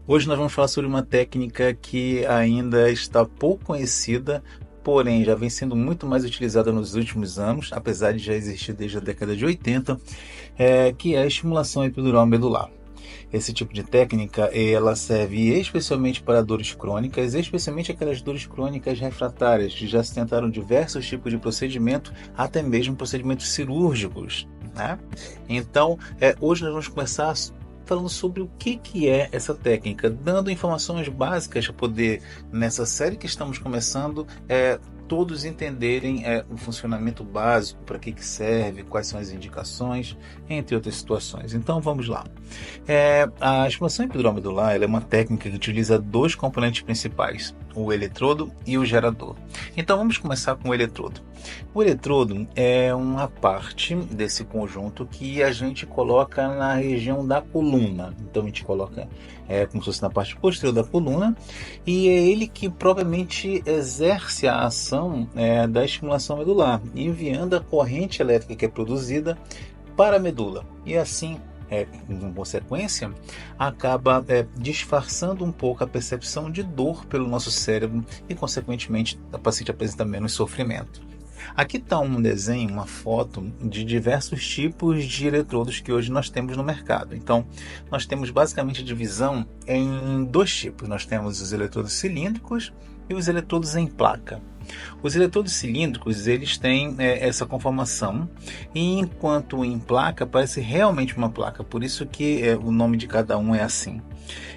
Hoje nós vamos falar sobre uma técnica que ainda está pouco conhecida, porém já vem sendo muito mais utilizada nos últimos anos, apesar de já existir desde a década de 80, que é a estimulação epidural medular. Esse tipo de técnica ela serve especialmente para dores crônicas, especialmente aquelas dores crônicas refratárias, que já se tentaram diversos tipos de procedimento, até mesmo procedimentos cirúrgicos, né? Então, hoje nós vamos começar falando sobre o que é essa técnica, dando informações básicas para poder, nessa série que estamos começando, todos entenderem o funcionamento básico, para que serve, quais são as indicações, entre outras situações. Então vamos lá. A estimulação epidural medular ela é uma técnica que utiliza dois componentes principais, o eletrodo e o gerador. Então vamos começar com o eletrodo. O eletrodo é uma parte desse conjunto que a gente coloca na região da coluna. Então a gente coloca como se fosse na parte posterior da coluna, e é ele que propriamente exerce a ação da estimulação medular, enviando a corrente elétrica que é produzida para a medula. E assim, em consequência, acaba disfarçando um pouco a percepção de dor pelo nosso cérebro e, consequentemente, a paciente apresenta menos sofrimento. Aqui está um desenho, uma foto de diversos tipos de eletrodos que hoje nós temos no mercado. Então, nós temos basicamente divisão em dois tipos. Nós temos os eletrodos cilíndricos e os eletrodos em placa. Os eletrodos cilíndricos eles têm essa conformação, e enquanto em placa parece realmente uma placa, por isso que o nome de cada um é assim.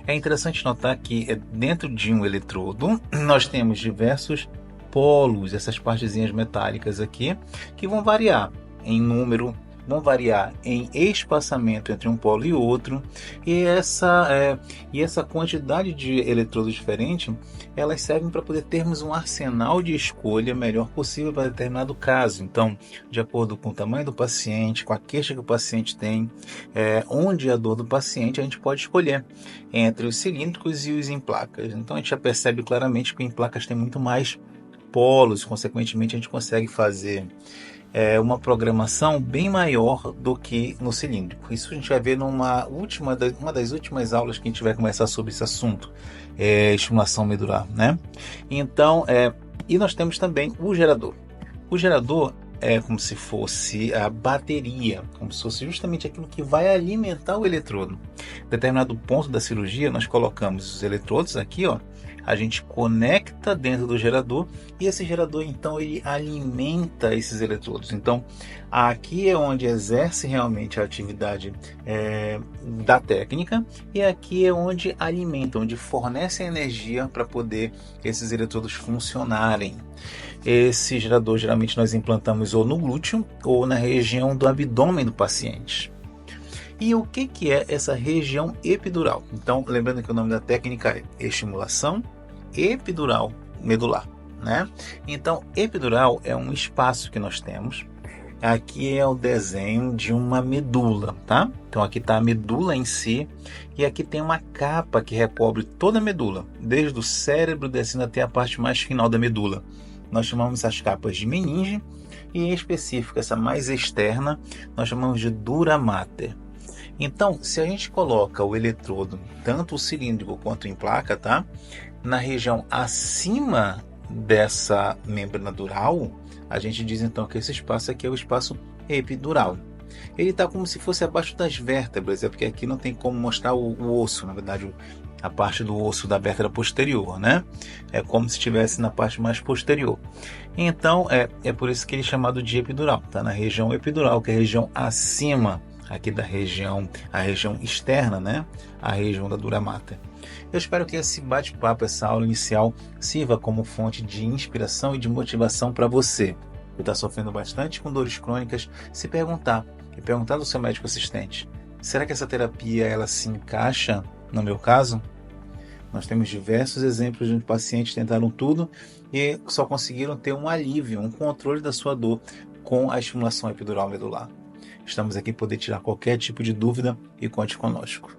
É interessante notar que dentro de um eletrodo nós temos diversos polos, essas partezinhas metálicas aqui, que vão variar em número, vão variar em espaçamento entre um polo e outro, e essa quantidade de eletrodos diferentes, elas servem para poder termos um arsenal de escolha melhor possível para determinado caso. Então, de acordo com o tamanho do paciente, com a queixa que o paciente tem, onde a dor do paciente, a gente pode escolher entre os cilíndricos e os em placas. Então, a gente já percebe claramente que em placas tem muito mais polos, consequentemente a gente consegue fazer uma programação bem maior do que no cilíndrico. Isso a gente vai ver numa uma das últimas aulas que a gente vai conversar sobre esse assunto, estimulação medular, né? Então, e nós temos também o gerador. O gerador é como se fosse a bateria, como se fosse justamente aquilo que vai alimentar o eletrodo. Em determinado ponto da cirurgia, nós colocamos os eletrodos aqui, ó, a gente conecta dentro do gerador, e esse gerador então ele alimenta esses eletrodos. Então aqui é onde exerce realmente a atividade da técnica, e aqui é onde alimenta, onde fornece a energia para poder esses eletrodos funcionarem. Esse gerador geralmente nós implantamos ou no glúteo ou na região do abdômen do paciente. E o que é essa região epidural? Então, lembrando que o nome da técnica é estimulação epidural medular, né? Então, epidural é um espaço que nós temos. Aqui é o desenho de uma medula, tá? Então aqui está a medula em si, e aqui tem uma capa que recobre toda a medula, desde o cérebro descendo até a parte mais final da medula. Nós chamamos as capas de meninge, e em específico essa mais externa nós chamamos de dura mater. Então, se a gente coloca o eletrodo, tanto o cilíndrico quanto em placa, tá? Na região acima dessa membrana dural, a gente diz então que esse espaço aqui é o espaço epidural. Ele está como se fosse abaixo das vértebras, porque aqui não tem como mostrar o osso, na verdade, a parte do osso da vértebra posterior, né? É como se estivesse na parte mais posterior. Então, é por isso que ele é chamado de epidural. Está na região epidural, que é a região acima aqui da região, a região externa, né? A região da dura mater. Eu espero que esse bate-papo, essa aula inicial, sirva como fonte de inspiração e de motivação para você que está sofrendo bastante com dores crônicas, se perguntar e perguntar ao seu médico assistente: será que essa terapia ela se encaixa no meu caso? Nós temos diversos exemplos de pacientes que tentaram tudo e só conseguiram ter um alívio, um controle da sua dor com a estimulação epidural medular. Estamos aqui para poder tirar qualquer tipo de dúvida, e conte conosco.